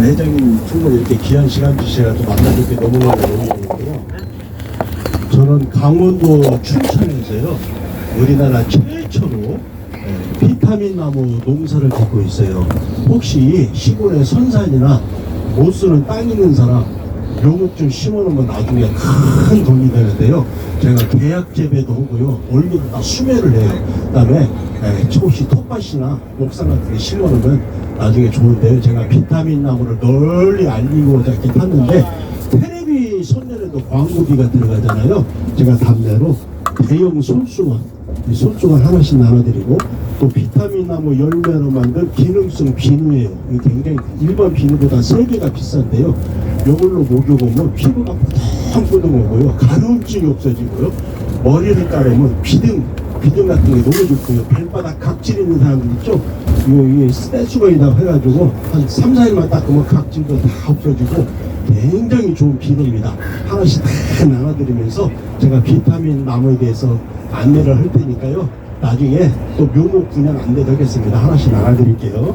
회장님 충분히 이렇게 귀한 시간 주셔가지고 만나뵙게 너무너무 영광이고요. 저는 강원도 춘천에서요, 우리나라 최초로 비타민 나무 농사를 짓고 있어요. 혹시 시골에 선산이나 못 쓰는 땅 있는 사람 요목 좀 심어놓으면 나중에 큰 돈이 되는데요. 제가 계약 재배도 하고요, 올리도 다 수매를 해요. 그 다음에 혹시 텃밭이나 옥상 같은 데 심어놓으면 나중에 좋은데요. 제가 비타민 나무를 널리 알리고자 이렇게 탔는데, 테레비 손년에도 광고비가 들어가잖아요. 제가 답례로 대형 손수건, 이 손수건 하나씩 나눠드리고, 또 비타민 나무 열매로 만든 기능성 비누예요. 이게 굉장히 일반 비누보다 3배가 비싼데요. 이걸로 목욕하면 피부가 뿌둥뿌둥하고요, 가려움증이 없어지고요, 머리를 따르면 비등 같은 게 너무 좋고요. 발바닥 각질 있는 사람들 있죠? 이게 스테수건이라고 해가지고 한 3, 4일만 닦으면 각질도 다 없어지고 굉장히 좋은 비누입니다. 하나씩 다 나눠드리면서 제가 비타민 나무에 대해서 안내를 할 테니까요, 나중에 또 묘목 분양 안내도 하겠습니다. 하나씩 나눠드릴게요.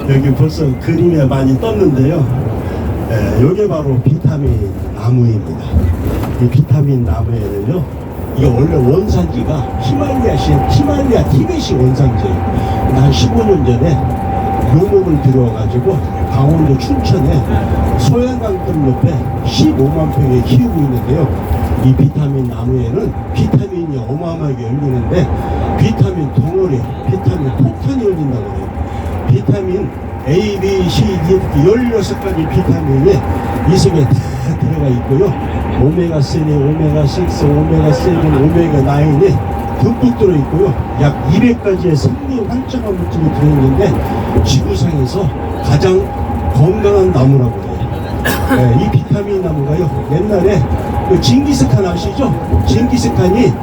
여기 벌써 그림에 많이 떴는데요. 이게 바로 비타민 나무입니다. 이 비타민 나무에는요, 이게 원래 원산지가 히말라야 티벳이 원산지예요. 한 15년 전에 묘목을 들여와가지고 강원도 춘천에 소양강댐 옆에 15만 평에 키우고 있는데요. 이 비타민 나무에는 비타민이 어마어마하게 열리는데, 비타민 덩어리, 비타민 폭탄이 열린다고 해요. 비타민 A, B, C, D 이렇게 16가지 비타민이 이 속에 다 들어가 있고요. 오메가3, 오메가6, 오메가7, 오메가9이 듬뿍 들어있고요. 약 200가지의 생리 활성화 물질이 들어있는데 지구상에서 가장 건강한 나무라고 해요. 이 비타민 나무가요, 옛날에 그 징기스칸 아시죠? 징기스칸이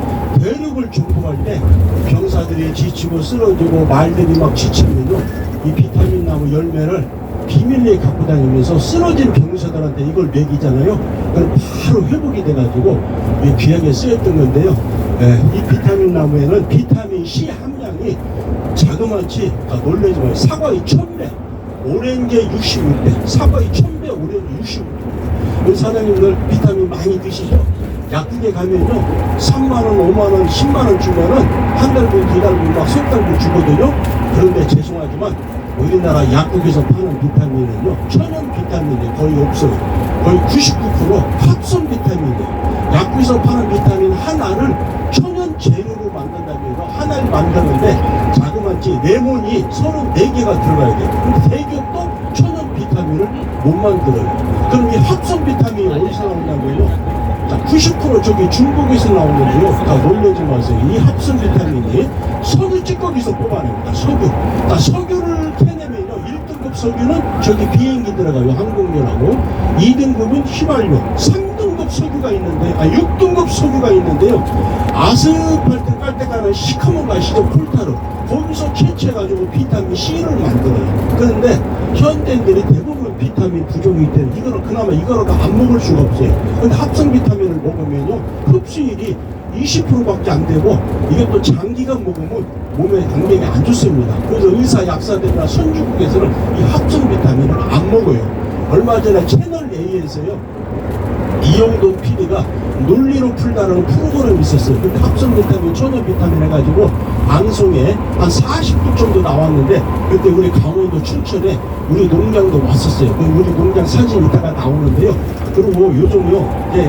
대륙을 정복할 때 병사들이 지치고 쓰러지고 말들이 막 지치면요, 이 비타민 나무 열매를 비밀리에 갖고 다니면서 쓰러진 병사들한테 이걸 먹이잖아요. 그럼 바로 회복이 돼가지고 귀하게 쓰였던 건데요. 이 비타민 나무에는 비타민 C 함량이 자그마치, 놀라지 마요, 사과의 1000배, 오렌지의 66배, 사과의 1000배, 오렌지 66배. 사장님들 비타민 많이 드시죠? 약국에 가면요, 3만원, 5만원, 10만원 주면은 한 달분, 두 달분, 막 석 달분 주거든요. 그런데 죄송하지만 우리나라 약국에서 파는 비타민은요, 천연 비타민이 거의 없어요. 거의 99% 합성 비타민이에요. 약국에서 파는 비타민 하나를 천연 재료로 만든다고 해서 하나를 만드는데 자그마치 레몬이 34개가 들어가야 돼요. 근데 대기업도 천연 비타민을 못 만들어요. 그럼 이 합성 비타민이 어디서 나온다고요? 자, 90% 저기 중국에서 나오는데요. 다 놀라지 마세요. 이 합성 비타민이 석유 찌꺼기에서 뽑아냅니다. 석유. 자, 석유를 캐내면요, 1등급 석유는 저기 비행기 들어가요. 항공료라고. 2등급은 휘발유. 3등급 석유가 있는데, 6등급 석유가 있는데요. 아스팔트 깔 때 가는 시커먼 거 아시죠? 콜타르. 거기서 채취해가지고 비타민 C를 만들어요. 그런데 현대인들이 대부분 비타민 부족이기 때문에 이거는 안 먹을 수가 없어요. 근데 합성 비타민을 먹으면요, 흡수율이 20%밖에 안 되고, 이게 또 장기간 먹으면 몸에 굉장히 안 좋습니다. 그래서 의사, 약사들이나 선진국에서는 이 합성 비타민을 안 먹어요. 얼마 전에 채널 A에서요, 이영돈 PD가 논리로 풀다라는 프로그램이 있었어요. 근데 합성 비타민, 천연 비타민 해가지고 방송에 한 40분 정도 나왔는데, 그때 우리 강원도 춘천에 우리 농장도 왔었어요. 우리 농장 사진 이따가 나오는데요. 그리고 요즘요,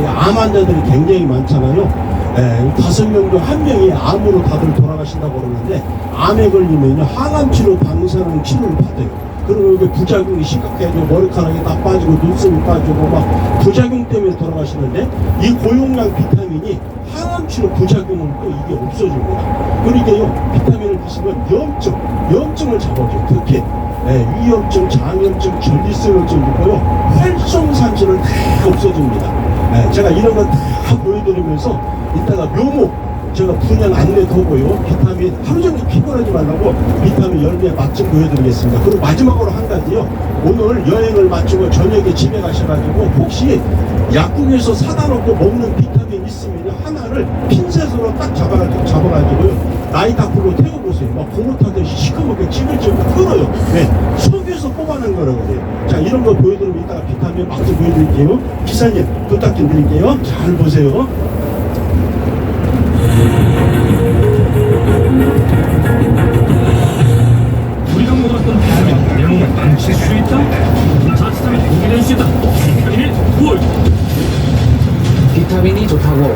암 환자들이 굉장히 많잖아요. 5명 중 1명이 암으로 다들 돌아가신다고 그러는데, 암에 걸리면요, 항암 치료, 방사능 치료를 받아요. 그리고 이게 부작용이 심각해지고 머리카락이 다 빠지고 눈썹이 빠지고 막 부작용 때문에 돌아가시는데 이 고용량 비타민이 항암 치료 부작용은 또 이게 없어집니다. 그러니까요 비타민을 드시면 염증을 잡아줘요. 특히 위염증, 장염증, 전립선염증 있고요 활성산소를 다 없어집니다. 제가 이런 거 다 보여드리면서 이따가 묘목 제가 분양 안내도 하고요 비타민 하루 종일 피곤하지 말라고 비타민 10개 맛 좀 보여드리겠습니다. 그리고 마지막으로 한 가지요, 오늘 여행을 마치고 저녁에 집에 가셔가지고 혹시 약국에서 사다 놓고 먹는 비타민 있으면 하나를 핀셋으로 딱 잡아가지고요 나이타풀로 태워보세요. 막 고무 타듯이 시커멓게 찌글찌글 끓어요. 속에서 뽑아낸 거라고요. 자, 이런 거 보여드리면 이따가 비타민 맛 좀 보여드릴게요. 기사님 부탁 좀 드릴게요. 잘 보세요. 우리가 먹었던 비타민 내 몸을 망칠 수 있다? 자칫하면 독이 될 수 있다. 비타민을 뭘? 비타민이 좋다고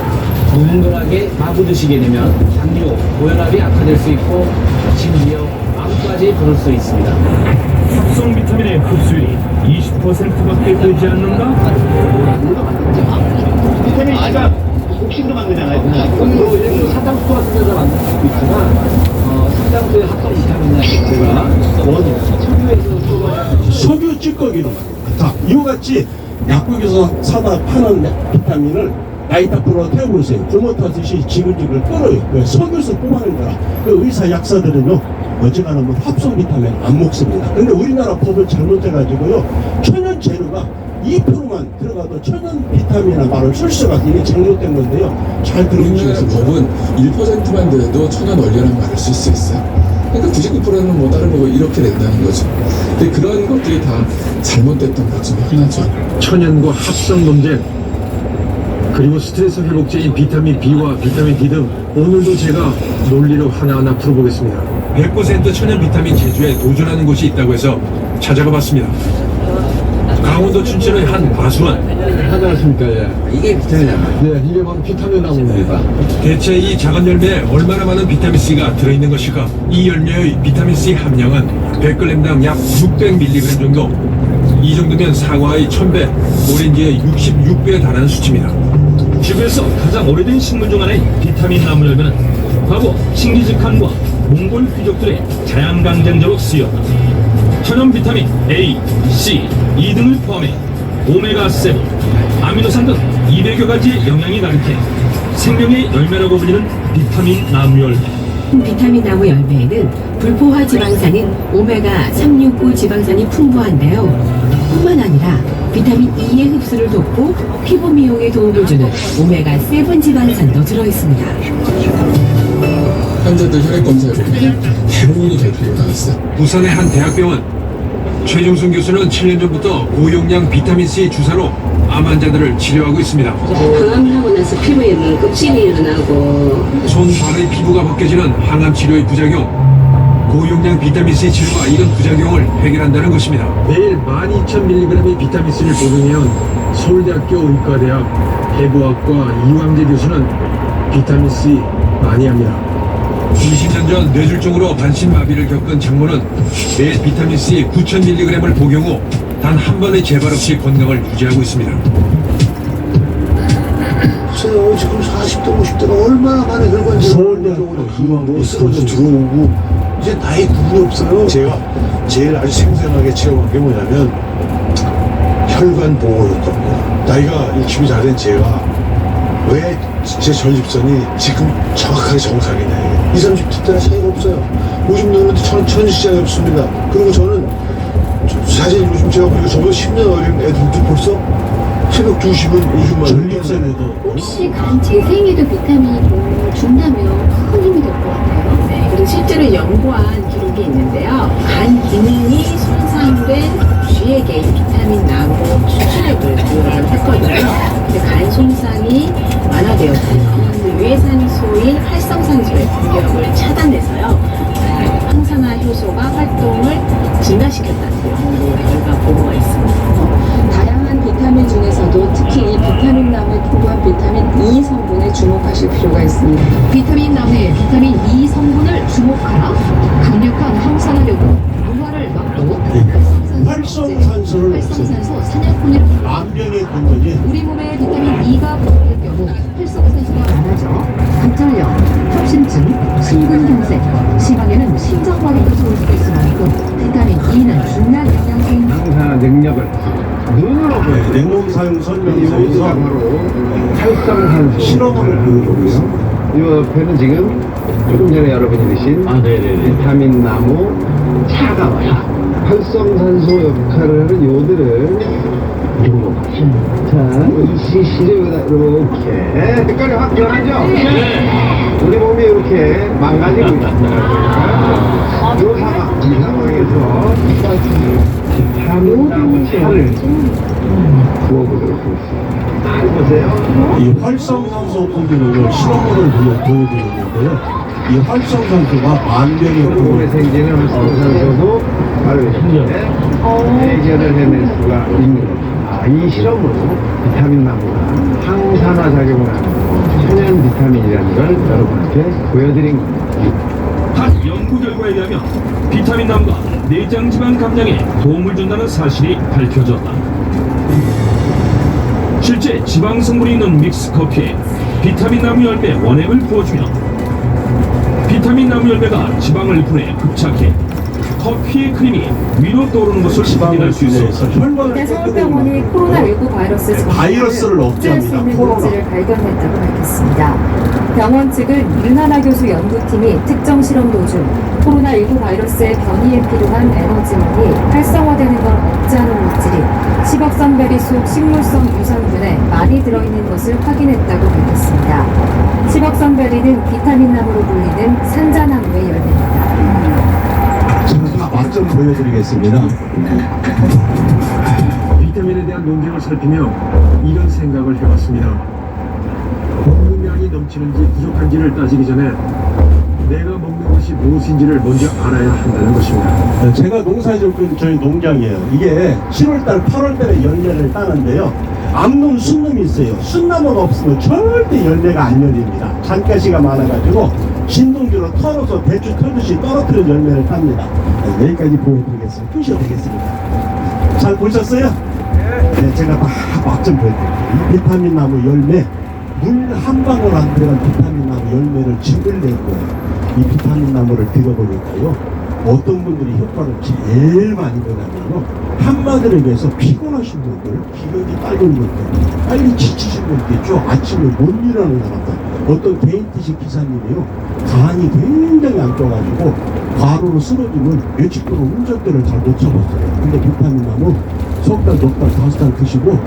누군가에게 마구 드시게 되면 당뇨, 고혈압이 악화될 수 있고 심지어 암까지 부를 수 있습니다. 합성 비타민의 흡수율이 20%밖에 되지 않는가? 비타민 C가 독식으로 만드잖아요. 사탕수수 같은 데서 만들 수도 있지만 사탕수수의 합성 비타민이나 석유에서 석유 찌꺼기로 만듭니다. 자, 이와 같이 약국에서 사다 파는 비타민을 나이타풀로 태워보세요. 고무 타듯이 지글지글 끓어요. 석유에서 뽑아낸 거라. 그 의사 약사들은요 어지간하면 뭐 합성 비타민 안 먹습니다. 근데 우리나라 법을 잘못해가지고요 천연 재료가 2%만 들어가도 천연 비타민이나 말을 쓸 수가 이게 잘못된 건데요. 잘 우리나라 들어보시겠습니다. 법은 1%만 돼도 천연 원료라는 말을 쓸 수 있어요. 그러니까 99%는 뭐 다른 거고 이렇게 된다는 거죠. 근데 그런 것들이 다 잘못됐던 것 중에 하나죠. 천연과 합성 논쟁, 그리고 스트레스 회복제인 비타민 B와 비타민 D 등 오늘도 제가 논리로 하나하나 풀어보겠습니다. 100% 천연 비타민 제조에 도전하는 곳이 있다고 해서 찾아가 봤습니다. 강원도 춘천의 한 과수원. 안녕하십니까. 예. 이게 비타민이야. 네, 이게 바로 비타민 나무입니다. 대체 이 작은 열매에 얼마나 많은 비타민C가 들어있는 것일까? 이 열매의 비타민C 함량은 100g당 약 600mg 정도. 이 정도면 사과의 1000배, 오렌지의 66배에 달하는 수치입니다. 지구에서 가장 오래된 식물 중 하나인 비타민 나무 열매는 과거 칭기즈칸과 몽골 귀족들의 자양강장제로 쓰였다. 천연 비타민 A, C, E 등을 포함해 오메가7, 아미노산 등 200여 가지 영양이 가득해 생명의 열매라고 불리는 비타민 나무 열매. 비타민 나무 열매에는 불포화 지방산인 오메가 369 지방산이 풍부한데요. 뿐만 아니라 비타민 E의 흡수를 돕고 피부 미용에 도움을 주는 오메가 7 지방산도 들어있습니다. 환자들 혈액 검사해 보면 대부분이 결핍으로 나왔어요. 부산의 한 대학병원 최종순 교수는 7년 전부터 고용량 비타민C 주사로 암 환자들을 치료하고 있습니다. 항암하고 나서 피부에 뭐 껍질이 일어나고 손, 발의 피부가 벗겨지는 항암 치료의 부작용, 고용량 비타민C 치료가 이런 부작용을 해결한다는 것입니다. 매일 12,000mg의 비타민C를 복용해온 서울대학교 의과대학 해부학과 이광재 교수는 비타민C 많이 합니다. 20년 전 뇌졸중으로 반신마비를 겪은 장모는 매일 비타민C 9,000mg을 복용 후 단 한 번의 재발 없이 건강을 유지하고 있습니다. 보세요. 지금 40대, 50대가 얼마나 많은 혈관 서울대학교 뭐 쓰러져 들어오고 이제 나이 구분이 없어요. 제가 제일 아주 생생하게 체험한 게 뭐냐면 혈관 보호 효과입니다. 나이가 60이 다 된 제가 왜 제 전립선이 지금 정확하게 정상이냐. 20, 30대랑 차이가 없어요. 요즘 노는데 천지차이 없습니다. 그리고 저는 사실 요즘 제가 보니까 저보다 10년 어린 애들도 벌써 새벽 2시면 요즘 전립선에도 혹시 간 재생에도 비타민이 도움을 준다면 큰 힘이 될 것 같아요. 네, 그리고 실제로 연구한 기록이 있는데요. 간 기능이 손상된 쥐에게 이 비타민 나무 추출액을 부여를 했거든요. 근데 간 손상이 완화되었고요. 유해산소인 활성산소의 공격을 차단해서요. 항산화 효소가 활동을 증가시켰다는 연구 결과 보고가 있습니다. 다양한 비타민 중에서도 특히 이 비타민 나무에 풍부한 비타민 E 성분에 주목하실 필요가 있습니다. 비타민 나무의 비타민 E 성분을 주목하라. 강력한 항산화력으로 노화를 막고 본 거지. 우리 몸에 비타민 E가 부족할 경우 활성산소가 많아져 관절염, 협심증, 심근경색, 심하게는 심장마비까지 올 수 있을 만큼 비타민 E는 중요한 영양소인 항산화 능력을 눈으로 보여요. 냉동 사용 설명서에서 바로 활성산소 실험으로 보여주고 있습니다. 이 옆에는 지금 조금 전에 여러분이 드신 비타민 나무 차가워요. 활성산소 역할을 하는 요들을 자, 이 시시를 여기다 이렇게 색깔이 확 변하죠? 우리 몸이 이렇게 망가지고 있습니다. 이 상황에서 비타민 나무 차를 부어보도록 하겠습니다. 잘 보세요. 이 활성산소 분비를 실험으로 보여드리는데요. 이 활성산소가 만병의 몸에 생기는 활성산소도 바로 이렇게 해결을 해낼 수가 있는 겁니다. 이 실험으로 비타민 나무가 항산화 작용을 하는 천연 비타민이라는 걸 여러분한테 보여드린 겁니다. 한 연구 결과에 의하면 비타민 나무가 내장 지방 감량에 도움을 준다는 사실이 밝혀졌다. 실제 지방 성분이 있는 믹스 커피에 비타민 나무 열매 원액을 부어주면 비타민 나무 열매가 지방을 분해 흡착해 커피의 크림이 위로 떠오르는 것을 확인할 수 있어. 이대 서울병원이 코로나19 바이러스 바이러스를 억제합니다. 수 있는 코로나. 물질을 발견했다고 밝혔습니다. 병원 측은 윤하나 교수 연구팀이 특정 실험 도중 코로나19 바이러스의 변이에 필요한 에너지원이 활성화되는 걸 억제하는 물질이 시벅선베리 속 식물성 유산균에 많이 들어있는 것을 확인했다고 밝혔습니다. 시벅선베리는 비타민 나무로 불리는 산자나무의 열매입니다. 제가 맛 좀 보여드리겠습니다. 비타민에 대한 논쟁을 살피며 이런 생각을 해봤습니다. 공급량이 넘치는지 부족한지를 따지기 전에 내가 먹는 것이 무엇인지를 먼저 알아야 한다는 것입니다. 제가 농사짓고 저희 농장이에요. 이게 7월달, 8월달에 열매를 따는데요. 암놈, 순놈이 있어요. 순나무가 없으면 절대 열매가 안 열립니다. 잔가시가 많아가지고 진동주로 털어서 대추 털듯이 떨어뜨린 열매를 땁니다. 여기까지 보여드리겠습니다. 끄셔도 되겠습니다. 잘 보셨어요? 네, 제가 맛 좀 보여드릴게요. 이 비타민 나무 열매, 물 한 방울 안 들어간 비타민 나무 열매를 즙을 낼 거예요. 이 비타민 나무를 드려보니까요, 어떤 분들이 효과를 제일 많이 보냐면요, 한마디로 얘기해서 피곤하신 분들, 기력이 딸린 분들, 빨리 지치신 분들 있죠. 아침에 못 일어나는 사람들, 어떤 개인티식 기사님이요, 간이 굉장히 안 좋아가지고 과로로 쓰러지면 며칠 동안 운전대를 잘 못 잡았어요. 근데 비타민 나무 석 달, 넉 달, 5달 드시고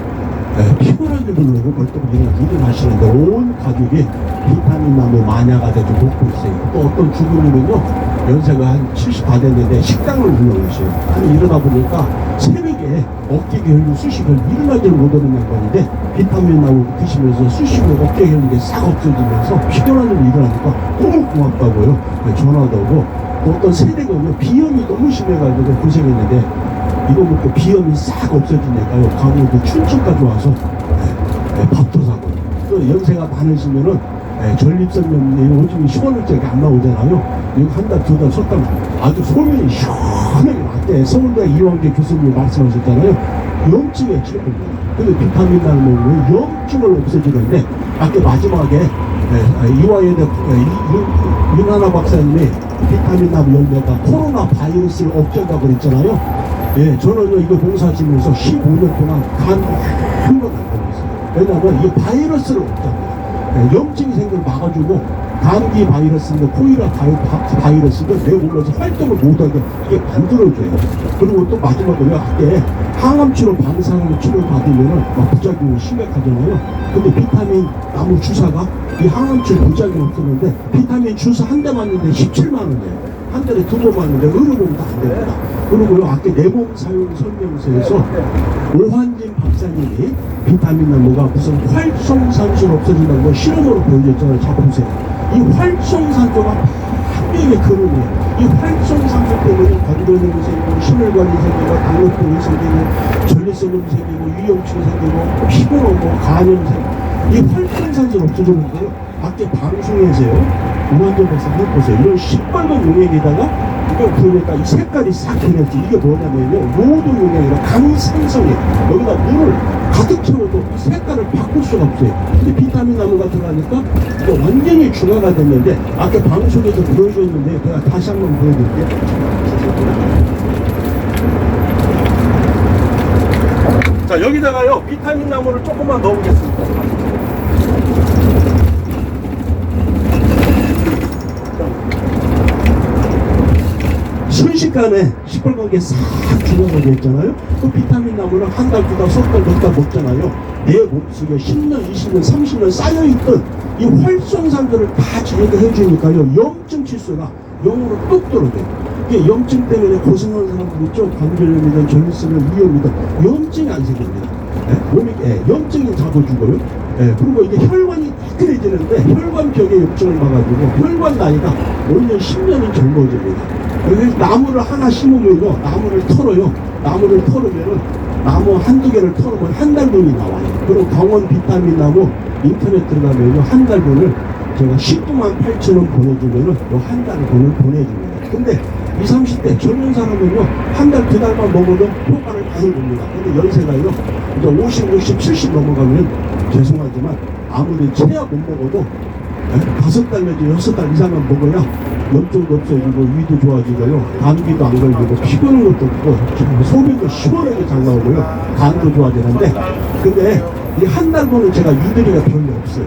피곤하게 부르고 벌떡 일어나시는데 온 가족이 비타민 나무 마녀가 돼서 먹고 있어요. 또 어떤 주부님은요, 연세가 한 70 다 됐는데 식당을 운영하셔요. 아니 이러다 보니까 새벽에 어깨 결류, 수식을 일어나지를 못하는 양반인데 비타민 나무 드시면서 수식을 어깨 결류가 싹 없어지면서 피곤한 일이 일어나니까 너무 고맙다고요. 전화도 오고, 또 어떤 세대가요, 비염이 너무 심해가지고 고생했는데 이거 먹고 비염이 싹 없어지니까요, 강원도 춘천까지 와서 밥도 사고, 또 연세가 많으시면은 전립선염 요즘에 시원할적이 안 나오잖아요. 이거 한 달, 두 달, 석 달 아주 소면이 시원하게 났대. 서울대 이왕재 교수님이 말씀하셨잖아요. 염증에 치료입니다. 근데 비타민 나무 먹으면 염증을 없애주는데, 아까 마지막에 이화여대 윤하나 박사님이 비타민 나무 열매가 코로나 바이러스를 억제한다고 그랬잖아요. 예, 저는요, 이거 농사 지면서 15년 동안 간 한 번 안 걸렸어요. 왜냐면 이게 바이러스를 억제합니다. 염증이 생기면 막아주고, 감기 바이러스인데 코이라 바이러스도 내 몸에서 활동을 못하게 이게 만들어줘요. 그리고 또 마지막으로 할때 항암 치료, 방사능 치료 받으면은 막 부작용이 심각하잖아요. 근데 비타민 나무 주사가 이 항암 치료 부작용이 없었는데 비타민 주사 한 대 맞는데 17만 원이에요. 한 달에 2번 맞는데 의료보험도 안 됩니다. 그리고요, 아까 내몸 사용 설명서에서 오환진 박사님이 비타민 나무가 무슨 활성산소를 없애준다는 걸 실험으로 보여줬잖아요. 자, 보세요. 이 활성산소가 분명히 그러네요. 이 활성산소 때문에 관절염이 생기고, 심혈관이 생기고, 당뇨병이 생기고, 전립선염이 생기고, 위염증이 생기고, 피곤하고, 간염이 생기고, 이 활성산소를 없애주는데요. 밖에 방송에서요, 오만정 박사님 해보세요. 이런 시뻘건 용액에다가 이거 그러니까 이 색깔이 싹 변했지. 이게 뭐냐면요, 요도 용액이라 강생성에 여기다 물을 가득 채워도 색깔을 바꿀 수가 없어요. 근데 비타민 나무가 들어가니까 이거 완전히 중화가 됐는데 아까 방송에서 보여줬는데 제가 다시 한번 보여드릴게요. 자, 여기다가요 비타민 나무를 조금만 넣어보겠습니다. 순식간에 시뻘건 게 싹 죽어가게 했잖아요. 그 비타민 나무를 한 달, 두 달, 석 달, 몇 달 먹잖아요. 내 몸속에 10년, 20년, 30년 쌓여있던 이 활성산들을 다 제거해 주니까요. 염증 치수가 0으로 뚝 떨어져요. 이게 염증 때문에 고생하는 사람들 있죠. 관절염이든 전립선이든 위염이든 염증이 안 생깁니다. 몸이 염증이 잡아주고요. 그리고 이게 혈관이 뜨끈해지는데 혈관벽에 염증을 막아주고 혈관 나이가 5년, 10년이 젊어집니다. 그래서 나무를 하나 심으면요, 나무를 털어요. 나무를 털으면은 나무 한두 개를 털으면 한 달분이 나와요. 그리고 강원 비타민 나무 인터넷 들어가면요, 한 달분을 제가 19만 8천 원 보내주면은 요 한 달분을 보내줍니다. 근데 20, 30대 젊은 사람은요, 한 달, 두 달만 먹어도 효과를 많이 봅니다. 근데 연세가요, 이제 50, 60, 70 넘어가면 죄송하지만 아무리 체약 못 먹어도 5달 내지 6달 이상은 먹어야 염증도 없어지고 위도 좋아지고요, 감기도 안 걸리고 피곤한 것도 없고 소변도 시원하게 잘 나오고요, 간도 좋아지는데, 근데 이 한 달분은 제가 유대리가 별로 없어요.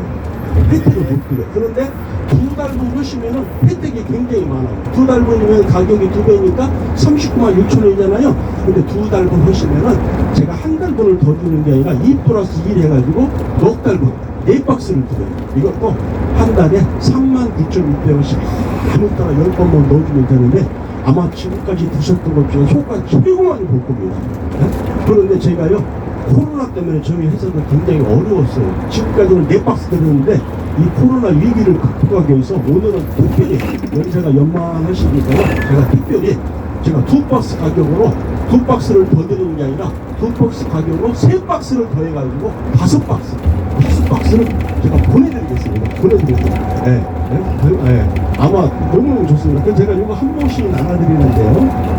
혜택을 못 드려요. 그런데 두 달분 하시면은 혜택이 굉장히 많아요. 두 달분이면 가격이 2배니까 39만 6천 원이잖아요. 근데 두 달분 하시면은 제가 한 달분을 더 주는 게 아니라 2 플러스 1 해가지고 넉 달분 4박스를 드려요. 이것도 한 달에 39,600원씩 아무 따라 10번만 넣어주면 되는데 아마 지금까지 드셨던 것 중에 효과 최고 많이 볼 겁니다. 그런데 제가요, 코로나 때문에 저희 회사도 굉장히 어려웠어요. 지금까지는 4박스 드렸는데 이 코로나 위기를 극복하기 위해서 오늘은 특별히 연세가 연만하시니까요, 제가 특별히 제가 2박스 가격으로 2박스를 더 드리는 게 아니라 2박스 가격으로 3박스를 더 해가지고 5박스를 제가 보내드리겠습니다. 아마 너무 좋습니다. 그래서 제가 이거 한 봉씩 나눠드리는데요.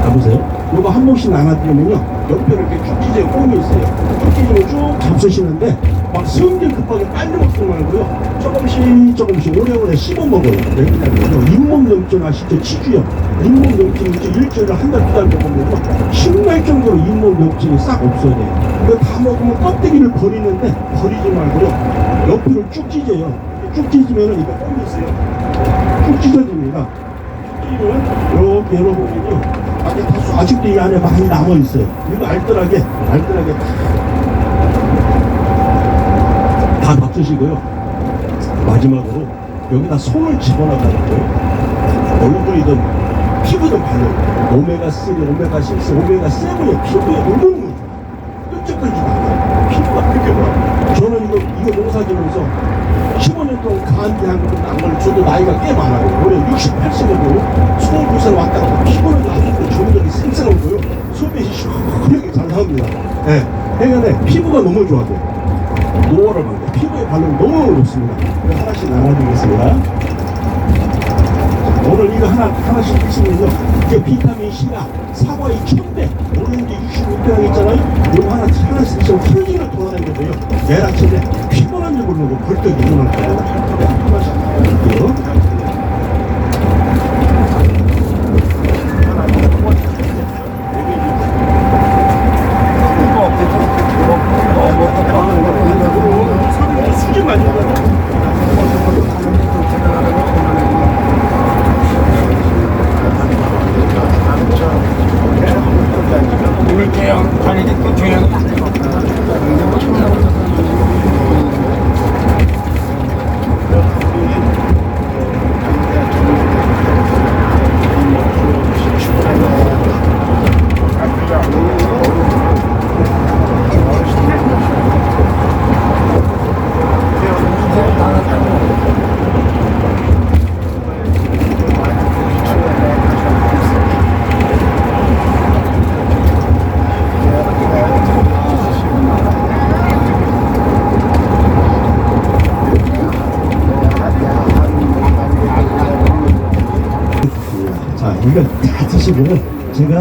가보세요. 이거 한 봉씩 나눠드리면요, 옆에 이렇게 쭉 찢어요. 꽁이 있어요. 쭉 찢으면 쭉 잡수시는데 막 성질 급하게 빨리 먹지 말고요, 조금씩 오래오래 씹어 먹어요. 왜냐면요, 잇몸염증 아시죠? 치주염. 잇몸염증이 일주일에 한 달, 두 달 먹으면요, 신날 정도로 잇몸염증이 싹 없어져요. 이거 다 먹으면 껍데기를 버리는데 버리지 말고요, 옆으로 쭉 찢어요. 쭉 찢으면은 이거 꽁이 있어요. 쭉 찢어집니다. 쭉 찢으면 이렇게 열어보면요, 아직도 이 안에 많이 남아있어요. 이거 알뜰하게 다 덮으시고요. 마지막으로 여기다 손을 집어넣어가지고요, 얼굴이든 피부든 바르고 오메가3, 오메가6, 오메가7의 피부에 너무너무 좋아요. 끈적거리지 않아요. 피부가 그렇게 좋아요. 저는 이거 농사지면서 15년 동안 간대한 안 걸쳐도 나이가 꽤 많아요. 올해 68세거든요. 29살 왔다 갔다 피곤하지 않고 조력이 쌩쌩하고요, 소변이 시원하게 잘 나옵니다. 그러니까 피부가 너무 좋아져요. 노화를 막고 피부에 바르면 너무 좋습니다. 이거 하나씩 나눠드리겠습니다. 오늘 이거 하나씩 드시면요, 이게 비타민 C가 사과의 1000배, 오렌지 66배가 있잖아요. 이거 하나씩 드시면 혈기를 돌아다니는데요, 내일 아침에 피곤한 줄 모르고 벌떡 일어날 겁니다. 하나씩 나눠드릴게요. 이거 다 드시고요, 제가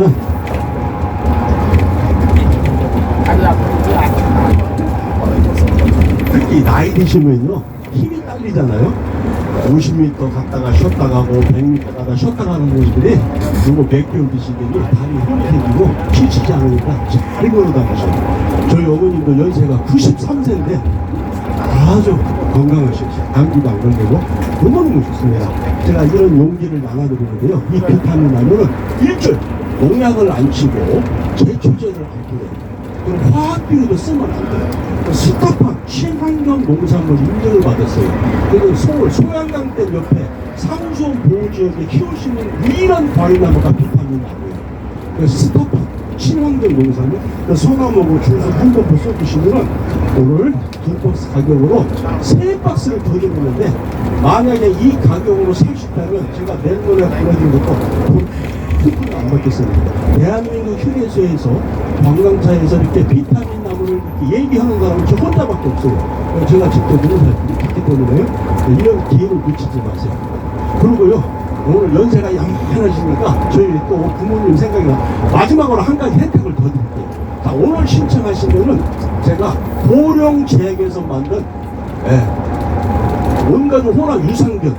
특히 나이 드시면요 힘이 딸리잖아요. 50m 갔다가 쉬었다 가고 100m 가다가 쉬었다 가는 분들이 이거 몇 개월 드시더니 다리 힘이 생기고 지치지 않으니까 잘 걸어다니셔요. 저희 어머님도 연세가 93세인데 아주 건강하시고 감기도 안 걸리고 너무너무 좋습니다. 제가 이런 용기를 나눠드리는데요. 이 비타민 하면은 일절 농약을 안 치고 제초제를 안 뿌려요. 그럼 화학비료도 쓰면 안 돼요. 스타판 친환경 농산물 인증을 받았어요. 그리고 서울 소양강댐 옆에 상수원 보호지역에 키울 수 있는 유일한 과일나무가 비타민 나무예요. 그래서 스타판 친환경 농산물 소나무고 주소 핸드폰 써주시면 오늘 2박스 가격으로 3박스를 더 드리는데 만약에 이 가격으로 사셨다면 제가 내년에 보내드린 것도 쿠폰을 안 받겠습니다. 대한민국 휴게소에서 관광차에서 이렇게 비타민 나무를 이렇게 얘기하는 사람은 저 혼자밖에 없어요. 제가 직접 농사를 했기 때문에 이런 기회를 놓치지 마세요. 그리고요 오늘 연세가 양편하시니까 저희 또 부모님 생각이 나 마지막으로 한 가지 혜택을 더 드릴게요. 자, 오늘 신청하시면은 제가 보령제약에서 만든 온가족 혼합 유산균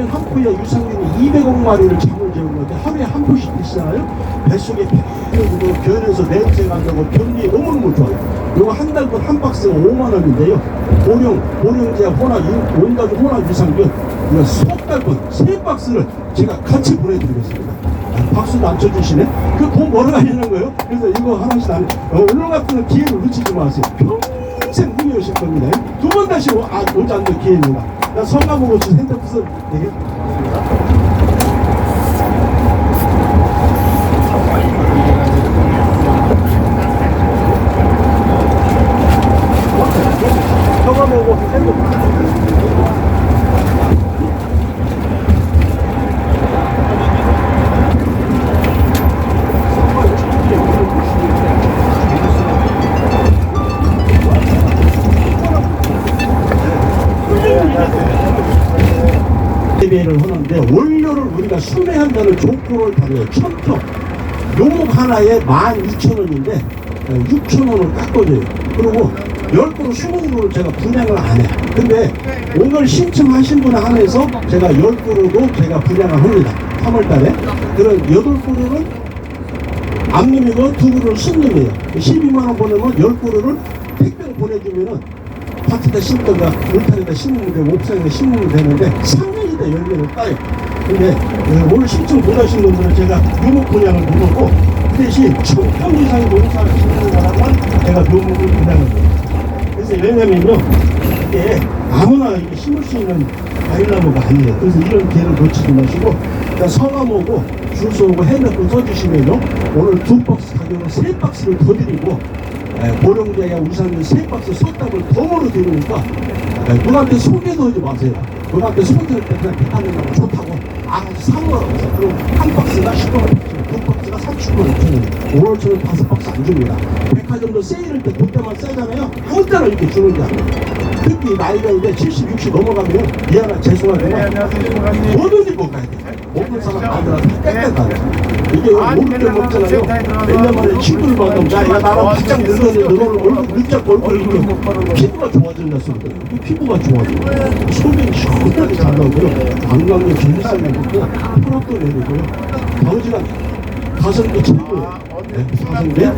한 포에 유산균이 200억 마리를 잠을 재우는데 하루에 한 포씩 드시잖아요. 뱃속에 펴지고 변해서 냄새가 안 나고 변비 너무너무 좋아요. 이거 한 달분 한 박스가 5만 원인데요. 보령제약 온가족 혼합 유산균 이거 석 달분 3박스를 제가 같이 보내드리겠습니다. 박수도 안 쳐주시네? 그 돈 벌어 가시는 거예요? 그래서 이거 하나씩 안 오늘 같은 기회를 놓치지 마세요. 평생 흥이 오실 겁니다. 두 번 다시 오지 않는 기회입니다. 나 성가보고 주 핸드폰 써 되겠습니다. 성가보고 핸드폰 재배를 하는데 원료를 우리가 수매한다는 조건을 달아요. 1000평 묘목 하나에 12,000원인데 6,000원을 깎아줘요. 그리고 10그루 20그루를 제가 분양을 안 해. 근데 오늘 신청하신 분 한해서 제가 10그루도 제가 분양을 합니다. 3월달에 그런 8그루는 암놈이고 2그루는 순놈이에요. 12만원 보내면 10그루를 택배로 보내주면은 밭에다 심던가 울타리에다 심으면 되고 옥상에다 심으면 되는데 3년이 다 열매를 따요. 근데 오늘 신청 못하신 분들은 제가 묘목 분양을 못하고 그 대신 1000평 이상의 농사를 짓는 사람만 제가 묘목을 분양을 해요. 그래서 왜냐면요 이게 아무나 이게 심을 수 있는 과일나무가 아니에요. 그래서 이런 기회를 놓치지 마시고 성함오고 주소오고 핸드폰 써주시면요 오늘 2박스 가격으로 3박스를 더 드리고 보령제약 우산균 3박스 솥답을 덤으로 드리니까 누구한테 소개도 하지 마세요. 누구한테 소개할 때 그냥 비타민 나무 좋다고 사먹으라고 해서 그럼 한 박스가 10원 2박스가 30원 5천원 5월초는 5박스 안 줍니다. 백화점도 세일할 때 그때만 세잖아요. 아무 때나 이렇게 주는 게 아니에요. 특히 나이가 이제 70, 60 넘어가면 미안한 죄송하지만 뭐든지 못 가야 돼. 먹는 사람 아들한테 땡땡 이게 모를 때 먹잖아요. 몇 년 만에 친구를 만나면 야 나랑 바짝 늙었는데 너는 얼굴 늦자고 얼굴 이렇게 피부가 좋아졌냐 소리가 피부가 좋아져요. 속이 시원하게 잘 나오고요. 관광도 재밌어요. 혈압도 내리고요. 방지가 가성비 최고예요. 사성대.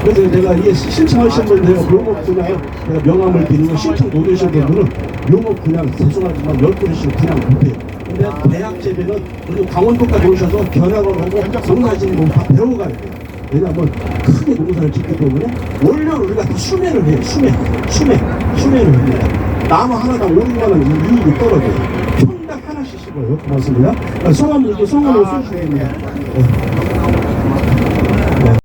그래서 제가 이게 신청하신 분들 제가 묘목 그냥 제가 명함을 드리고 신청 못 하신 분들은 묘목 그냥 죄송하지만 10그루씩 그냥 못해요. 근데 대학 재배는 우리 강원도까지 오셔서 견학을 하고 농사짓는 거 다 배워가야 돼요. 왜냐하면 크게 농사를 짓기 때문에 원료를 우리가 다 수매를 해요. 수매를 합니다. 나무 하나당 5, 6만 원 이익이 떨어져요. 평당 하나씩 씹어요. 고맙습니다. 성함을 써주시면 됩니다.